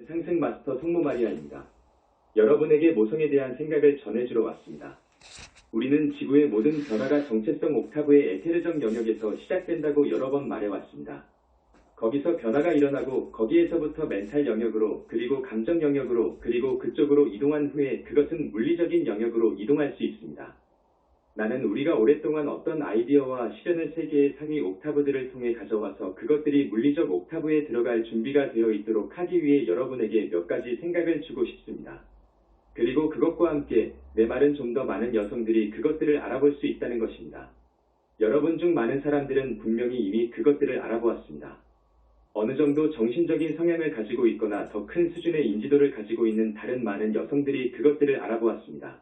상승 마스터 성모 마리아입니다. 여러분에게 모성에 대한 생각을 전해주러 왔습니다. 우리는 지구의 모든 변화가 정체성 옥타브의 에테르적 영역에서 시작된다고 여러 번 말해왔습니다. 거기서 변화가 일어나고 거기에서부터 멘탈 영역으로 그리고 감정 영역으로 그리고 그쪽으로 이동한 후에 그것은 물리적인 영역으로 이동할 수 있습니다. 나는 우리가 오랫동안 어떤 아이디어와 실현을 세계의 상위 옥타브들을 통해 가져와서 그것들이 물리적 옥타브에 들어갈 준비가 되어 있도록 하기 위해 여러분에게 몇 가지 생각을 주고 싶습니다. 그리고 그것과 함께 내 말은 좀 더 많은 여성들이 그것들을 알아볼 수 있다는 것입니다. 여러분 중 많은 사람들은 분명히 이미 그것들을 알아보았습니다. 어느 정도 정신적인 성향을 가지고 있거나 더 큰 수준의 인지도를 가지고 있는 다른 많은 여성들이 그것들을 알아보았습니다.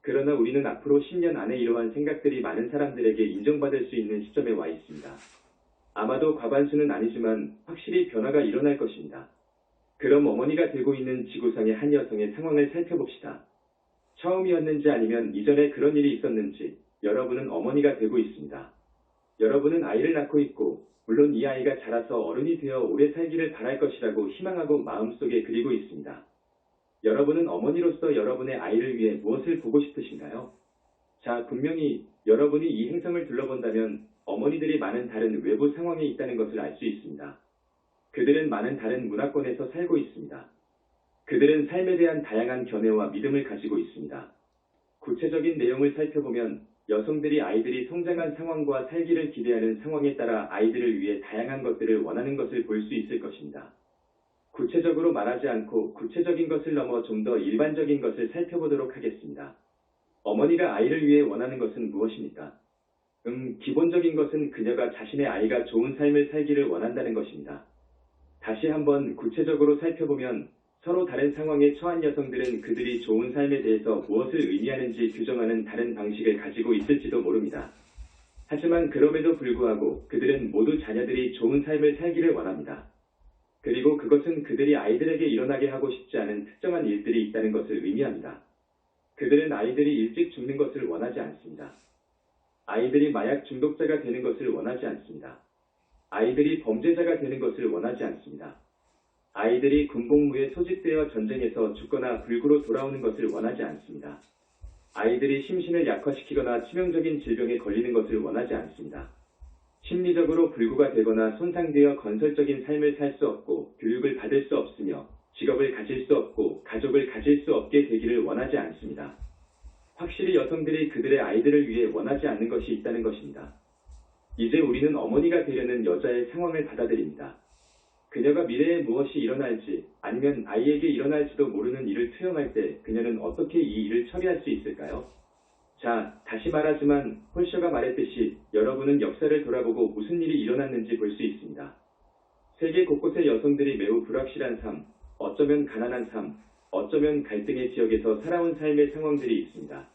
그러나 우리는 앞으로 10년 안에 이러한 생각들이 많은 사람들에게 인정받을 수 있는 시점에 와 있습니다. 아마도 과반수는 아니지만 확실히 변화가 일어날 것입니다. 그럼 어머니가 되고 있는 지구상의 한 여성의 상황을 살펴봅시다. 처음이었는지 아니면 이전에 그런 일이 있었는지 여러분은 어머니가 되고 있습니다. 여러분은 아이를 낳고 있고 물론 이 아이가 자라서 어른이 되어 오래 살기를 바랄 것이라고 희망하고 마음속에 그리고 있습니다. 여러분은 어머니로서 여러분의 아이를 위해 무엇을 보고 싶으신가요? 자, 분명히 여러분이 이 행성을 둘러본다면 어머니들이 많은 다른 외부 상황에 있다는 것을 알 수 있습니다. 그들은 많은 다른 문화권에서 살고 있습니다. 그들은 삶에 대한 다양한 견해와 믿음을 가지고 있습니다. 구체적인 내용을 살펴보면 여성들이 아이들이 성장한 상황과 살기를 기대하는 상황에 따라 아이들을 위해 다양한 것들을 원하는 것을 볼 수 있을 것입니다. 구체적으로 말하지 않고 구체적인 것을 넘어 좀 더 일반적인 것을 살펴보도록 하겠습니다. 어머니가 아이를 위해 원하는 것은 무엇입니까? 기본적인 것은 그녀가 자신의 아이가 좋은 삶을 살기를 원한다는 것입니다. 다시 한번 구체적으로 살펴보면 서로 다른 상황에 처한 여성들은 그들이 좋은 삶에 대해서 무엇을 의미하는지 규정하는 다른 방식을 가지고 있을지도 모릅니다. 하지만 그럼에도 불구하고 그들은 모두 자녀들이 좋은 삶을 살기를 원합니다. 그리고 그것은 그들이 아이들에게 일어나게 하고 싶지 않은 특정한 일들이 있다는 것을 의미합니다. 그들은 아이들이 일찍 죽는 것을 원하지 않습니다. 아이들이 마약 중독자가 되는 것을 원하지 않습니다. 아이들이 범죄자가 되는 것을 원하지 않습니다. 아이들이 군복무에 소집되어 전쟁에서 죽거나 불구로 돌아오는 것을 원하지 않습니다. 아이들이 심신을 약화시키거나 치명적인 질병에 걸리는 것을 원하지 않습니다. 심리적으로 불구가 되거나 손상되어 건설적인 삶을 살 수 없고 교육을 받을 수 없으며 직업을 가질 수 없고 가족을 가질 수 없게 되기를 원하지 않습니다. 확실히 여성들이 그들의 아이들을 위해 원하지 않는 것이 있다는 것입니다. 이제 우리는 어머니가 되려는 여자의 상황을 받아들입니다. 그녀가 미래에 무엇이 일어날지 아니면 아이에게 일어날지도 모르는 일을 투영할 때 그녀는 어떻게 이 일을 처리할 수 있을까요? 자, 다시 말하지만 홀셔가 말했듯이 여러분은 역사를 돌아보고 무슨 일이 일어났는지 볼 수 있습니다. 세계 곳곳의 여성들이 매우 불확실한 삶, 어쩌면 가난한 삶, 어쩌면 갈등의 지역에서 살아온 삶의 상황들이 있습니다.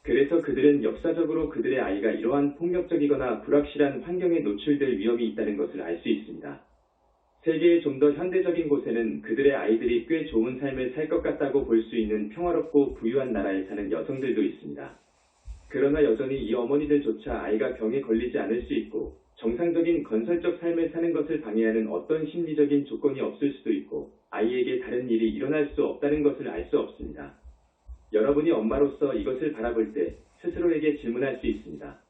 그래서 그들은 역사적으로 그들의 아이가 이러한 폭력적이거나 불확실한 환경에 노출될 위험이 있다는 것을 알 수 있습니다. 세계의 좀 더 현대적인 곳에는 그들의 아이들이 꽤 좋은 삶을 살 것 같다고 볼 수 있는 평화롭고 부유한 나라에 사는 여성들도 있습니다. 그러나 여전히 이 어머니들조차 아이가 병에 걸리지 않을 수 있고 정상적인 건설적 삶을 사는 것을 방해하는 어떤 심리적인 조건이 없을 수도 있고 아이에게 다른 일이 일어날 수 없다는 것을 알 수 없습니다. 여러분이 엄마로서 이것을 바라볼 때 스스로에게 질문할 수 있습니다.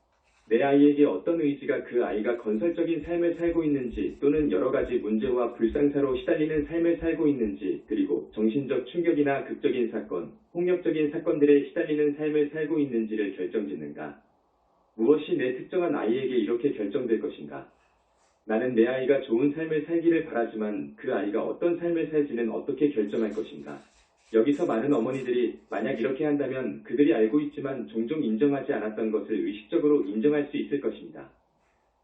내 아이에게 어떤 의지가 그 아이가 건설적인 삶을 살고 있는지 또는 여러 가지 문제와 불상사로 시달리는 삶을 살고 있는지 그리고 정신적 충격이나 극적인 사건, 폭력적인 사건들에 시달리는 삶을 살고 있는지를 결정짓는가? 무엇이 내 특정한 아이에게 이렇게 결정될 것인가? 나는 내 아이가 좋은 삶을 살기를 바라지만 그 아이가 어떤 삶을 살지는 어떻게 결정할 것인가? 여기서 많은 어머니들이 만약 이렇게 한다면 그들이 알고 있지만 종종 인정하지 않았던 것을 의식적으로 인정할 수 있을 것입니다.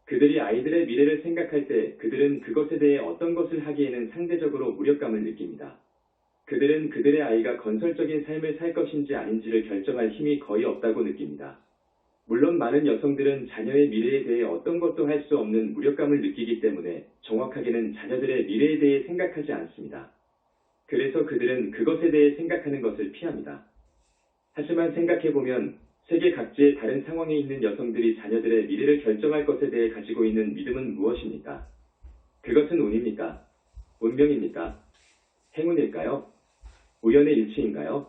그들이 아이들의 미래를 생각할 때 그들은 그것에 대해 어떤 것을 하기에는 상대적으로 무력감을 느낍니다. 그들은 그들의 아이가 건설적인 삶을 살 것인지 아닌지를 결정할 힘이 거의 없다고 느낍니다. 물론 많은 여성들은 자녀의 미래에 대해 어떤 것도 할 수 없는 무력감을 느끼기 때문에 정확하게는 자녀들의 미래에 대해 생각하지 않습니다. 그래서 그들은 그것에 대해 생각하는 것을 피합니다. 하지만 생각해보면 세계 각지의 다른 상황에 있는 여성들이 자녀들의 미래를 결정할 것에 대해 가지고 있는 믿음은 무엇입니까? 그것은 운입니까? 운명입니까? 행운일까요? 우연의 일치인가요?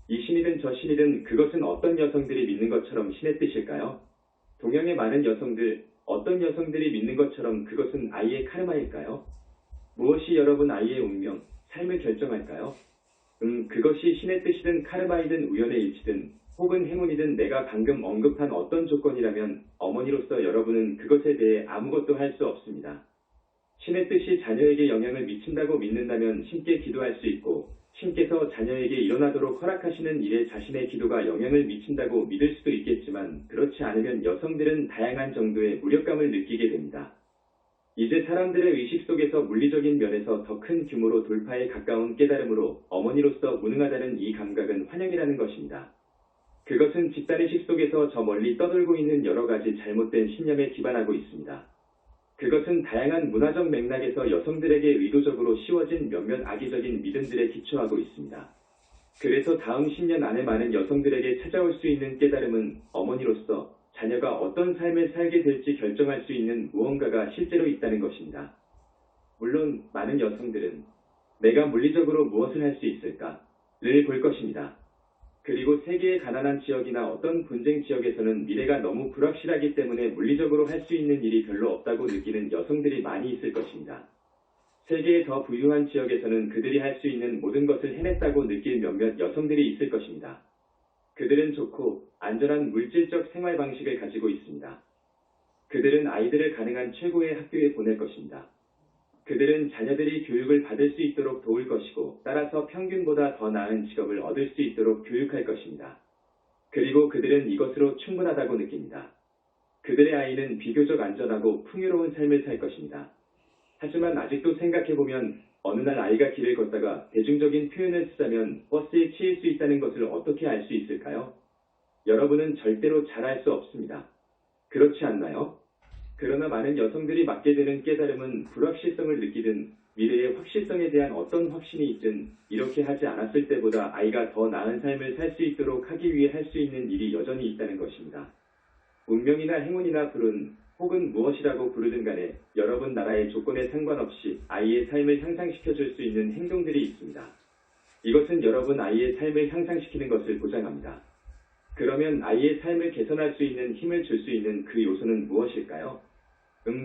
이 신이든 저 신이든 그것은 어떤 여성들이 믿는 것처럼 신의 뜻일까요? 동양의 많은 여성들, 어떤 여성들이 믿는 것처럼 그것은 아이의 카르마일까요? 무엇이 여러분 아이의 운명, 삶을 결정할까요? 그것이 신의 뜻이든 카르마이든 우연의 일치든 혹은 행운이든 내가 방금 언급한 어떤 조건이라면 어머니로서 여러분은 그것에 대해 아무것도 할 수 없습니다. 신의 뜻이 자녀에게 영향을 미친다고 믿는다면 신께 기도할 수 있고 신께서 자녀에게 일어나도록 허락하시는 일에 자신의 기도가 영향을 미친다고 믿을 수도 있겠지만 그렇지 않으면 여성들은 다양한 정도의 무력감을 느끼게 됩니다. 이제 사람들의 의식 속에서 물리적인 면에서 더 큰 규모로 돌파에 가까운 깨달음으로 어머니로서 무능하다는 이 감각은 환영이라는 것입니다. 그것은 집단의식 속에서 저 멀리 떠돌고 있는 여러 가지 잘못된 신념에 기반하고 있습니다. 그것은 다양한 문화적 맥락에서 여성들에게 의도적으로 씌워진 몇몇 악의적인 믿음들에 기초하고 있습니다. 그래서 다음 10년 안에 많은 여성들에게 찾아올 수 있는 깨달음은 어머니로서 자녀가 어떤 삶을 살게 될지 결정할 수 있는 무언가가 실제로 있다는 것입니다. 물론 많은 여성들은 내가 물리적으로 무엇을 할 수 있을까를 볼 것입니다. 그리고 세계의 가난한 지역이나 어떤 분쟁 지역에서는 미래가 너무 불확실하기 때문에 물리적으로 할 수 있는 일이 별로 없다고 느끼는 여성들이 많이 있을 것입니다. 세계의 더 부유한 지역에서는 그들이 할 수 있는 모든 것을 해냈다고 느낄 몇몇 여성들이 있을 것입니다. 그들은 좋고 안전한 물질적 생활 방식을 가지고 있습니다. 그들은 아이들을 가능한 최고의 학교에 보낼 것입니다. 그들은 자녀들이 교육을 받을 수 있도록 도울 것이고 따라서 평균보다 더 나은 직업을 얻을 수 있도록 교육할 것입니다. 그리고 그들은 이것으로 충분하다고 느낍니다. 그들의 아이는 비교적 안전하고 풍요로운 삶을 살 것입니다. 하지만 아직도 생각해보면 어느 날 아이가 길을 걷다가 대중적인 표현을 쓰자면 버스에 치일 수 있다는 것을 어떻게 알 수 있을까요? 여러분은 절대로 잘 알 수 없습니다. 그렇지 않나요? 그러나 많은 여성들이 맡게 되는 깨달음은 불확실성을 느끼든 미래의 확실성에 대한 어떤 확신이 있든 이렇게 하지 않았을 때보다 아이가 더 나은 삶을 살 수 있도록 하기 위해 할 수 있는 일이 여전히 있다는 것입니다. 운명이나 행운이나 불운 혹은 무엇이라고 부르든 간에 여러분 나라의 조건에 상관없이 아이의 삶을 향상시켜 줄 수 있는 행동들이 있습니다. 이것은 여러분 아이의 삶을 향상시키는 것을 보장합니다. 그러면 아이의 삶을 개선할 수 있는 힘을 줄 수 있는 그 요소는 무엇일까요?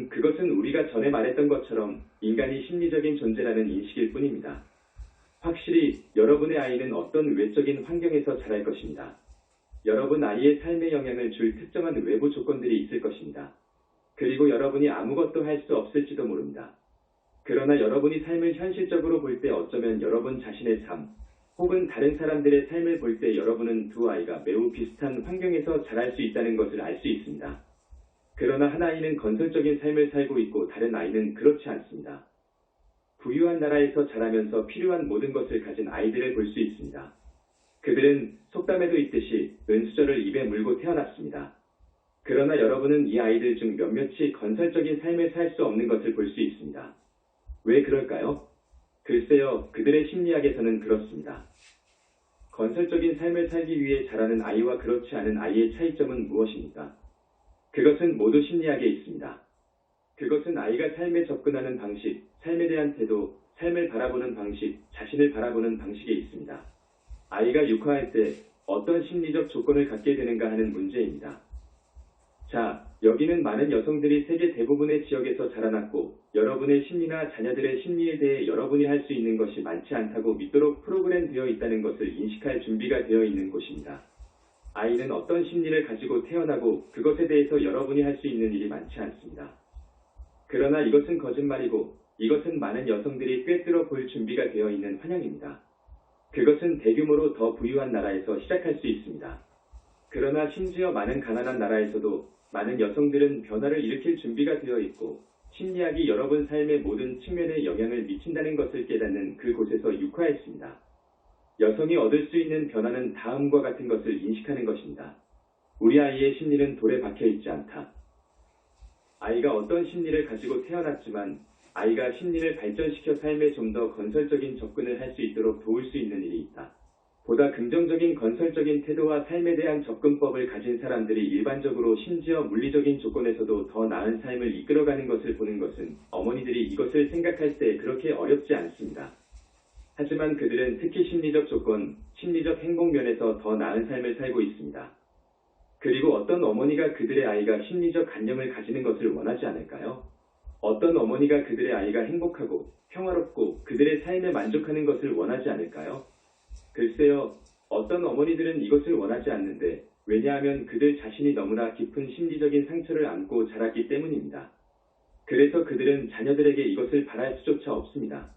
그것은 우리가 전에 말했던 것처럼 인간이 심리적인 존재라는 인식일 뿐입니다. 확실히 여러분의 아이는 어떤 외적인 환경에서 자랄 것입니다. 여러분 아이의 삶에 영향을 줄 특정한 외부 조건들이 있을 것입니다. 그리고 여러분이 아무것도 할 수 없을지도 모릅니다. 그러나 여러분이 삶을 현실적으로 볼 때 어쩌면 여러분 자신의 삶, 혹은 다른 사람들의 삶을 볼 때 여러분은 두 아이가 매우 비슷한 환경에서 자랄 수 있다는 것을 알 수 있습니다. 그러나 한 아이는 건설적인 삶을 살고 있고 다른 아이는 그렇지 않습니다. 부유한 나라에서 자라면서 필요한 모든 것을 가진 아이들을 볼 수 있습니다. 그들은 속담에도 있듯이 은수저를 입에 물고 태어났습니다. 그러나 여러분은 이 아이들 중 몇몇이 건설적인 삶을 살 수 없는 것을 볼 수 있습니다. 왜 그럴까요? 글쎄요, 그들의 심리학에서는 그렇습니다. 건설적인 삶을 살기 위해 자라는 아이와 그렇지 않은 아이의 차이점은 무엇입니까? 그것은 모두 심리학에 있습니다. 그것은 아이가 삶에 접근하는 방식, 삶에 대한 태도, 삶을 바라보는 방식, 자신을 바라보는 방식에 있습니다. 아이가 육아할 때 어떤 심리적 조건을 갖게 되는가 하는 문제입니다. 자, 여기는 많은 여성들이 세계 대부분의 지역에서 자라났고 여러분의 심리나 자녀들의 심리에 대해 여러분이 할 수 있는 것이 많지 않다고 믿도록 프로그램되어 있다는 것을 인식할 준비가 되어 있는 곳입니다. 아이는 어떤 심리를 가지고 태어나고 그것에 대해서 여러분이 할 수 있는 일이 많지 않습니다. 그러나 이것은 거짓말이고 이것은 많은 여성들이 꿰뚫어 볼 준비가 되어 있는 환영입니다. 그것은 대규모로 더 부유한 나라에서 시작할 수 있습니다. 그러나 심지어 많은 가난한 나라에서도 많은 여성들은 변화를 일으킬 준비가 되어 있고 심리학이 여러분 삶의 모든 측면에 영향을 미친다는 것을 깨닫는 그곳에서 육화했습니다. 여성이 얻을 수 있는 변화는 다음과 같은 것을 인식하는 것입니다. 우리 아이의 심리는 돌에 박혀 있지 않다. 아이가 어떤 심리를 가지고 태어났지만 아이가 심리를 발전시켜 삶에 좀 더 건설적인 접근을 할 수 있도록 도울 수 있는 일이 있다. 보다 긍정적인 건설적인 태도와 삶에 대한 접근법을 가진 사람들이 일반적으로 심지어 물리적인 조건에서도 더 나은 삶을 이끌어가는 것을 보는 것은 어머니들이 이것을 생각할 때 그렇게 어렵지 않습니다. 하지만 그들은 특히 심리적 조건, 심리적 행복 면에서 더 나은 삶을 살고 있습니다. 그리고 어떤 어머니가 그들의 아이가 심리적 간념을 가지는 것을 원하지 않을까요? 어떤 어머니가 그들의 아이가 행복하고 평화롭고 그들의 삶에 만족하는 것을 원하지 않을까요? 글쎄요, 어떤 어머니들은 이것을 원하지 않는데 왜냐하면 그들 자신이 너무나 깊은 심리적인 상처를 안고 자랐기 때문입니다. 그래서 그들은 자녀들에게 이것을 바랄 수조차 없습니다.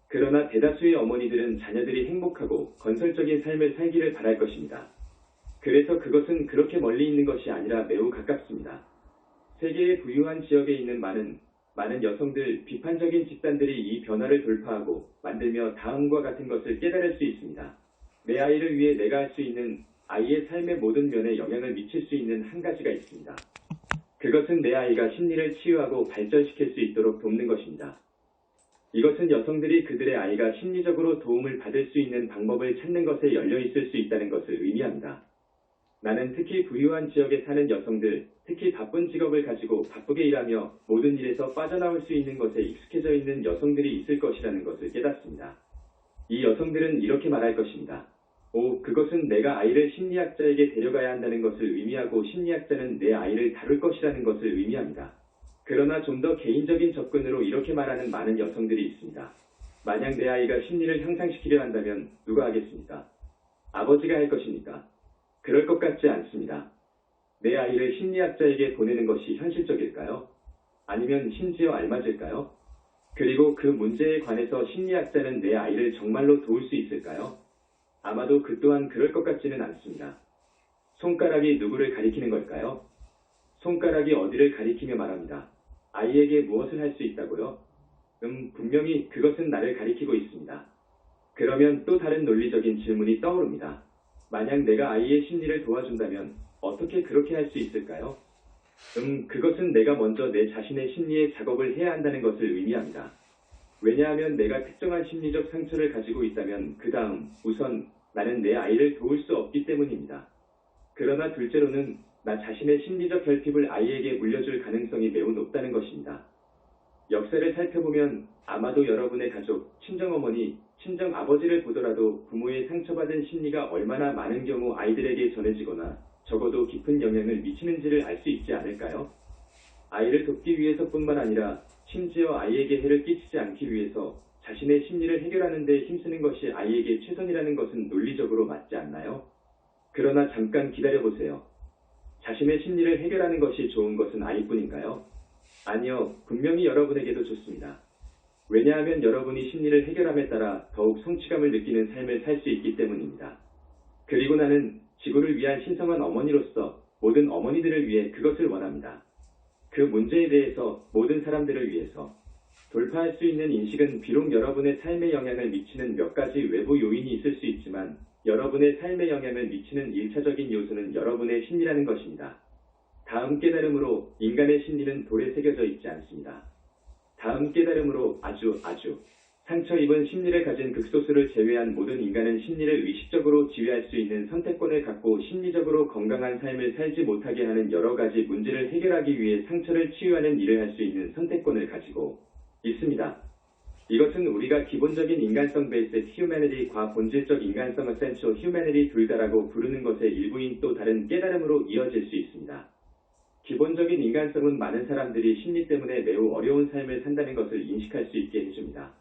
그러나 대다수의 어머니들은 자녀들이 행복하고 건설적인 삶을 살기를 바랄 것입니다. 그래서 그것은 그렇게 멀리 있는 것이 아니라 매우 가깝습니다. 세계의 부유한 지역에 있는 많은 여성들, 비판적인 집단들이 이 변화를 돌파하고 만들며 다음과 같은 것을 깨달을 수 있습니다. 내 아이를 위해 내가 할 수 있는 아이의 삶의 모든 면에 영향을 미칠 수 있는 한 가지가 있습니다. 그것은 내 아이가 심리를 치유하고 발전시킬 수 있도록 돕는 것입니다. 이것은 여성들이 그들의 아이가 심리적으로 도움을 받을 수 있는 방법을 찾는 것에 열려 있을 수 있다는 것을 의미합니다. 나는 특히 부유한 지역에 사는 여성들, 특히 바쁜 직업을 가지고 바쁘게 일하며 모든 일에서 빠져나올 수 있는 것에 익숙해져 있는 여성들이 있을 것이라는 것을 깨닫습니다. 이 여성들은 이렇게 말할 것입니다. 그것은 내가 아이를 심리학자에게 데려가야 한다는 것을 의미하고 심리학자는 내 아이를 다룰 것이라는 것을 의미합니다. 그러나 좀 더 개인적인 접근으로 이렇게 말하는 많은 여성들이 있습니다. 만약 내 아이가 심리를 향상시키려 한다면 누가 하겠습니까? 아버지가 할 것입니까? 그럴 것 같지 않습니다. 내 아이를 심리학자에게 보내는 것이 현실적일까요? 아니면 심지어 알맞을까요? 그리고 그 문제에 관해서 심리학자는 내 아이를 정말로 도울 수 있을까요? 아마도 그 또한 그럴 것 같지는 않습니다. 손가락이 누구를 가리키는 걸까요? 손가락이 어디를 가리키며 말합니다. 아이에게 무엇을 할 수 있다고요? 분명히 그것은 나를 가리키고 있습니다. 그러면 또 다른 논리적인 질문이 떠오릅니다. 만약 내가 아이의 심리를 도와준다면 어떻게 그렇게 할 수 있을까요? 그것은 내가 먼저 내 자신의 심리의 작업을 해야 한다는 것을 의미합니다. 왜냐하면 내가 특정한 심리적 상처를 가지고 있다면 그 다음 우선 나는 내 아이를 도울 수 없기 때문입니다. 그러나 둘째로는 나 자신의 심리적 결핍을 아이에게 물려줄 가능성이 매우 높다는 것입니다. 역사를 살펴보면 아마도 여러분의 가족, 친정어머니, 친정아버지를 보더라도 부모의 상처받은 심리가 얼마나 많은 경우 아이들에게 전해지거나 적어도 깊은 영향을 미치는지를 알 수 있지 않을까요? 아이를 돕기 위해서뿐만 아니라 심지어 아이에게 해를 끼치지 않기 위해서 자신의 심리를 해결하는 데 힘쓰는 것이 아이에게 최선이라는 것은 논리적으로 맞지 않나요? 그러나 잠깐 기다려보세요. 자신의 심리를 해결하는 것이 좋은 것은 아이뿐인가요? 아니요, 분명히 여러분에게도 좋습니다. 왜냐하면 여러분이 심리를 해결함에 따라 더욱 성취감을 느끼는 삶을 살 수 있기 때문입니다. 그리고 나는 지구를 위한 신성한 어머니로서 모든 어머니들을 위해 그것을 원합니다. 그 문제에 대해서 모든 사람들을 위해서 돌파할 수 있는 인식은 비록 여러분의 삶에 영향을 미치는 몇 가지 외부 요인이 있을 수 있지만 여러분의 삶에 영향을 미치는 1차적인 요소는 여러분의 심리라는 것입니다. 다음 깨달음으로 인간의 심리는 돌에 새겨져 있지 않습니다. 다음 깨달음으로 아주 상처 입은 심리를 가진 극소수를 제외한 모든 인간은 심리를 의식적으로 지휘할 수 있는 선택권을 갖고 심리적으로 건강한 삶을 살지 못하게 하는 여러 가지 문제를 해결하기 위해 상처를 치유하는 일을 할 수 있는 선택권을 가지고 있습니다. 이것은 우리가 기본적인 인간성 베이스드 휴머니티과 본질적 인간성 어센셜 휴머니티 둘 다라고 부르는 것의 일부인 또 다른 깨달음으로 이어질 수 있습니다. 기본적인 인간성은 많은 사람들이 심리 때문에 매우 어려운 삶을 산다는 것을 인식할 수 있게 해줍니다.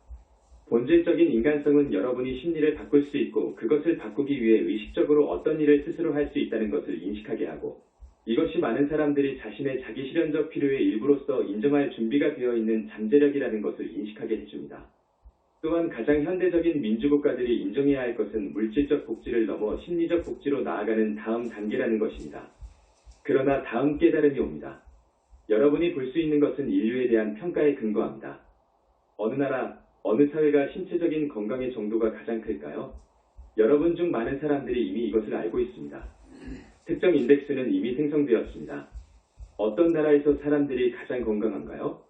본질적인 인간성은 여러분이 심리를 바꿀 수 있고 그것을 바꾸기 위해 의식적으로 어떤 일을 스스로 할 수 있다는 것을 인식하게 하고 이것이 많은 사람들이 자신의 자기 실현적 필요의 일부로서 인정할 준비가 되어 있는 잠재력이라는 것을 인식하게 해줍니다. 또한 가장 현대적인 민주국가들이 인정해야 할 것은 물질적 복지를 넘어 심리적 복지로 나아가는 다음 단계라는 것입니다. 그러나 다음 깨달음이 옵니다. 여러분이 볼 수 있는 것은 인류에 대한 평가에 근거합니다. 어느 나라, 어느 사회가 신체적인 건강의 정도가 가장 클까요? 여러분 중 많은 사람들이 이미 이것을 알고 있습니다. 특정 인덱스는 이미 생성되었습니다. 어떤 나라에서 사람들이 가장 건강한가요?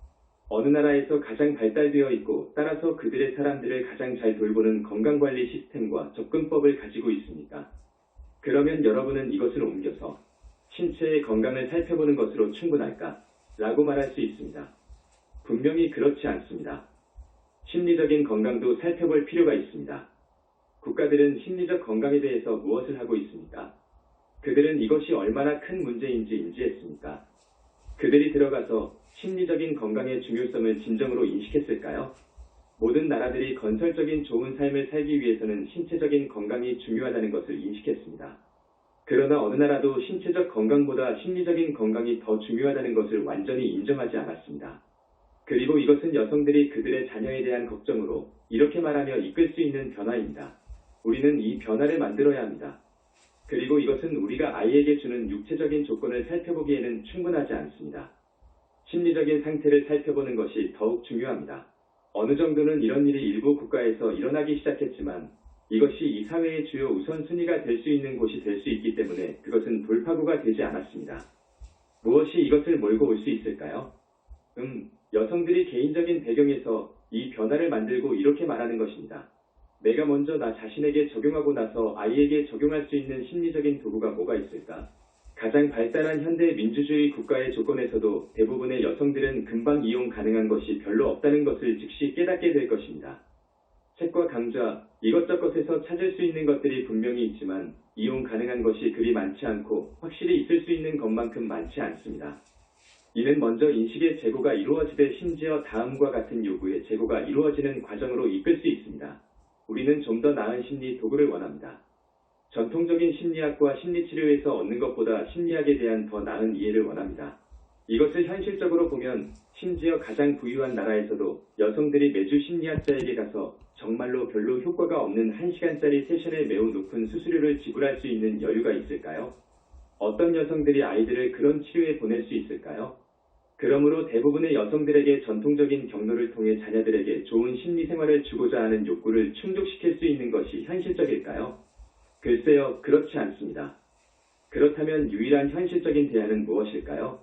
어느 나라에서 가장 발달되어 있고 따라서 그들의 사람들을 가장 잘 돌보는 건강관리 시스템과 접근법을 가지고 있습니까? 그러면 여러분은 이것을 옮겨서 신체의 건강을 살펴보는 것으로 충분할까? 라고 말할 수 있습니다. 분명히 그렇지 않습니다. 심리적인 건강도 살펴볼 필요가 있습니다. 국가들은 심리적 건강에 대해서 무엇을 하고 있습니까? 그들은 이것이 얼마나 큰 문제인지 인지했습니까? 그들이 들어가서 심리적인 건강의 중요성을 진정으로 인식했을까요? 모든 나라들이 건설적인 좋은 삶을 살기 위해서는 신체적인 건강이 중요하다는 것을 인식했습니다. 그러나 어느 나라도 신체적 건강보다 심리적인 건강이 더 중요하다는 것을 완전히 인정하지 않았습니다. 그리고 이것은 여성들이 그들의 자녀에 대한 걱정으로 이렇게 말하며 이끌 수 있는 변화입니다. 우리는 이 변화를 만들어야 합니다. 그리고 이것은 우리가 아이에게 주는 육체적인 조건을 살펴보기에는 충분하지 않습니다. 심리적인 상태를 살펴보는 것이 더욱 중요합니다. 어느 정도는 이런 일이 일부 국가에서 일어나기 시작했지만 이것이 이 사회의 주요 우선순위가 될 수 있는 곳이 될 수 있기 때문에 그것은 돌파구가 되지 않았습니다. 무엇이 이것을 몰고 올 수 있을까요? 여성들이 개인적인 배경에서 이 변화를 만들고 이렇게 말하는 것입니다. 내가 먼저 나 자신에게 적용하고 나서 아이에게 적용할 수 있는 심리적인 도구가 뭐가 있을까? 가장 발달한 현대 민주주의 국가의 조건에서도 대부분의 여성들은 금방 이용 가능한 것이 별로 없다는 것을 즉시 깨닫게 될 것입니다. 책과 강좌, 이것저것에서 찾을 수 있는 것들이 분명히 있지만 이용 가능한 것이 그리 많지 않고 확실히 있을 수 있는 것만큼 많지 않습니다. 이는 먼저 인식의 재고가 이루어지되 심지어 다음과 같은 요구의 재고가 이루어지는 과정으로 이끌 수 있습니다. 우리는 좀 더 나은 심리 도구를 원합니다. 전통적인 심리학과 심리치료에서 얻는 것보다 심리학에 대한 더 나은 이해를 원합니다. 이것을 현실적으로 보면 심지어 가장 부유한 나라에서도 여성들이 매주 심리학자에게 가서 정말로 별로 효과가 없는 1시간짜리 세션에 매우 높은 수수료를 지불할 수 있는 여유가 있을까요? 어떤 여성들이 아이들을 그런 치료에 보낼 수 있을까요? 그러므로 대부분의 여성들에게 전통적인 경로를 통해 자녀들에게 좋은 심리생활을 주고자 하는 욕구를 충족시킬 수 있는 것이 현실적일까요? 글쎄요, 그렇지 않습니다. 그렇다면 유일한 현실적인 대안은 무엇일까요?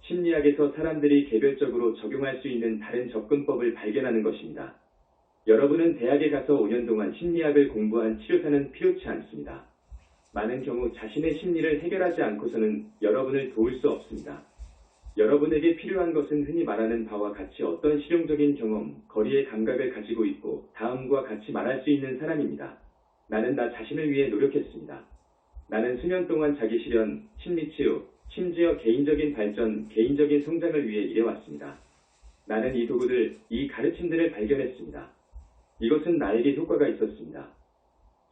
심리학에서 사람들이 개별적으로 적용할 수 있는 다른 접근법을 발견하는 것입니다. 여러분은 대학에 가서 5년 동안 심리학을 공부한 치료사는 필요치 않습니다. 많은 경우 자신의 심리를 해결하지 않고서는 여러분을 도울 수 없습니다. 여러분에게 필요한 것은 흔히 말하는 바와 같이 어떤 실용적인 경험, 거리의 감각을 가지고 있고 다음과 같이 말할 수 있는 사람입니다. 나는 나 자신을 위해 노력했습니다. 나는 수년 동안 자기 실현, 심리치유, 심지어 개인적인 발전, 개인적인 성장을 위해 일해왔습니다. 나는 이 도구들, 이 가르침들을 발견했습니다. 이것은 나에게 효과가 있었습니다.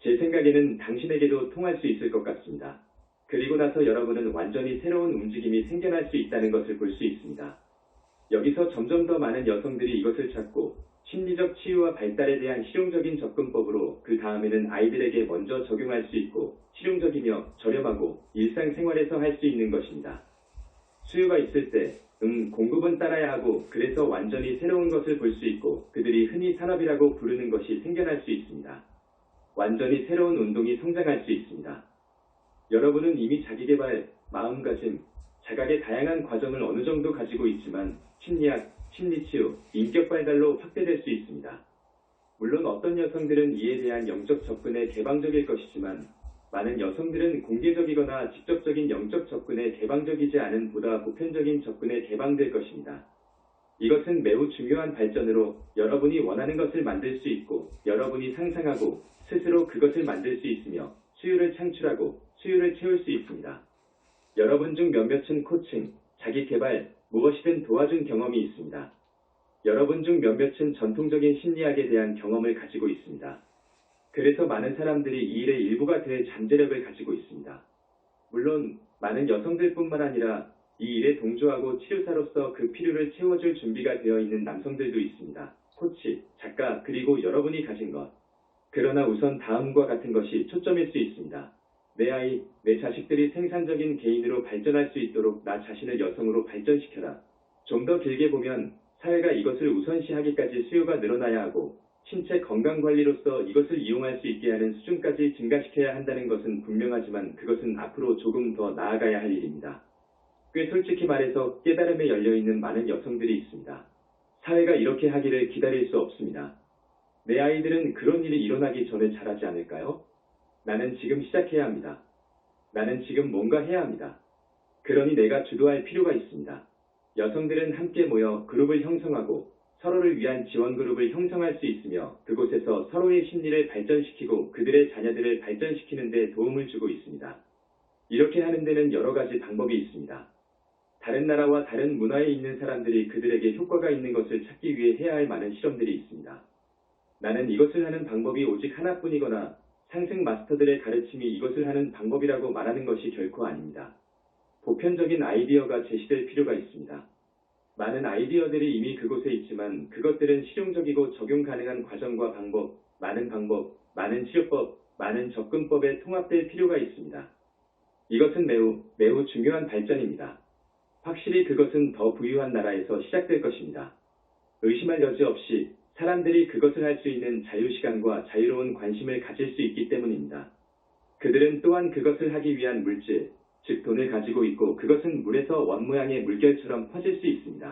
제 생각에는 당신에게도 통할 수 있을 것 같습니다. 그리고 나서 여러분은 완전히 새로운 움직임이 생겨날 수 있다는 것을 볼 수 있습니다. 여기서 점점 더 많은 여성들이 이것을 찾고 심리적 치유와 발달에 대한 실용적인 접근법으로 그 다음에는 아이들에게 먼저 적용할 수 있고 실용적이며 저렴하고 일상생활에서 할 수 있는 것입니다. 수요가 있을 때 공급은 따라야 하고 그래서 완전히 새로운 것을 볼 수 있고 그들이 흔히 산업이라고 부르는 것이 생겨날 수 있습니다. 완전히 새로운 운동이 성장할 수 있습니다. 여러분은 이미 자기개발, 마음가짐, 자각의 다양한 과정을 어느 정도 가지고 있지만 심리학, 심리치유, 인격 발달로 확대될 수 있습니다. 물론 어떤 여성들은 이에 대한 영적 접근에 개방적일 것이지만 많은 여성들은 공개적이거나 직접적인 영적 접근에 개방적이지 않은 보다 보편적인 접근에 개방될 것입니다. 이것은 매우 중요한 발전으로 여러분이 원하는 것을 만들 수 있고 여러분이 상상하고 스스로 그것을 만들 수 있으며 수요를 창출하고 수요를 채울 수 있습니다. 여러분 중 몇몇은 코칭, 자기개발, 무엇이든 도와준 경험이 있습니다. 여러분 중 몇몇은 전통적인 심리학에 대한 경험을 가지고 있습니다. 그래서 많은 사람들이 이 일의 일부가 될 잠재력을 가지고 있습니다. 물론 많은 여성들뿐만 아니라 이 일에 동조하고 치료사로서 그 필요를 채워줄 준비가 되어 있는 남성들도 있습니다. 코치, 작가, 그리고 여러분이 가진 것. 그러나 우선 다음과 같은 것이 초점일 수 있습니다. 내 아이, 내 자식들이 생산적인 개인으로 발전할 수 있도록 나 자신을 여성으로 발전시켜라. 좀 더 길게 보면 사회가 이것을 우선시하기까지 수요가 늘어나야 하고 신체 건강관리로서 이것을 이용할 수 있게 하는 수준까지 증가시켜야 한다는 것은 분명하지만 그것은 앞으로 조금 더 나아가야 할 일입니다. 꽤 솔직히 말해서 깨달음에 열려있는 많은 여성들이 있습니다. 사회가 이렇게 하기를 기다릴 수 없습니다. 내 아이들은 그런 일이 일어나기 전에 자라지 않을까요? 나는 지금 시작해야 합니다. 나는 지금 뭔가 해야 합니다. 그러니 내가 주도할 필요가 있습니다. 여성들은 함께 모여 그룹을 형성하고 서로를 위한 지원 그룹을 형성할 수 있으며 그곳에서 서로의 심리를 발전시키고 그들의 자녀들을 발전시키는 데 도움을 주고 있습니다. 이렇게 하는 데는 여러 가지 방법이 있습니다. 다른 나라와 다른 문화에 있는 사람들이 그들에게 효과가 있는 것을 찾기 위해 해야 할 많은 실험들이 있습니다. 나는 이것을 하는 방법이 오직 하나뿐이거나 상승 마스터들의 가르침이 이것을 하는 방법이라고 말하는 것이 결코 아닙니다. 보편적인 아이디어가 제시될 필요가 있습니다. 많은 아이디어들이 이미 그곳에 있지만 그것들은 실용적이고 적용 가능한 과정과 방법, 많은 치료법, 많은 접근법에 통합될 필요가 있습니다. 이것은 매우 중요한 발전입니다. 확실히 그것은 더 부유한 나라에서 시작될 것입니다. 의심할 여지 없이 사람들이 그것을 할 수 있는 자유시간과 자유로운 관심을 가질 수 있기 때문입니다. 그들은 또한 그것을 하기 위한 물질, 즉 돈을 가지고 있고 그것은 물에서 원 모양의 물결처럼 퍼질 수 있습니다.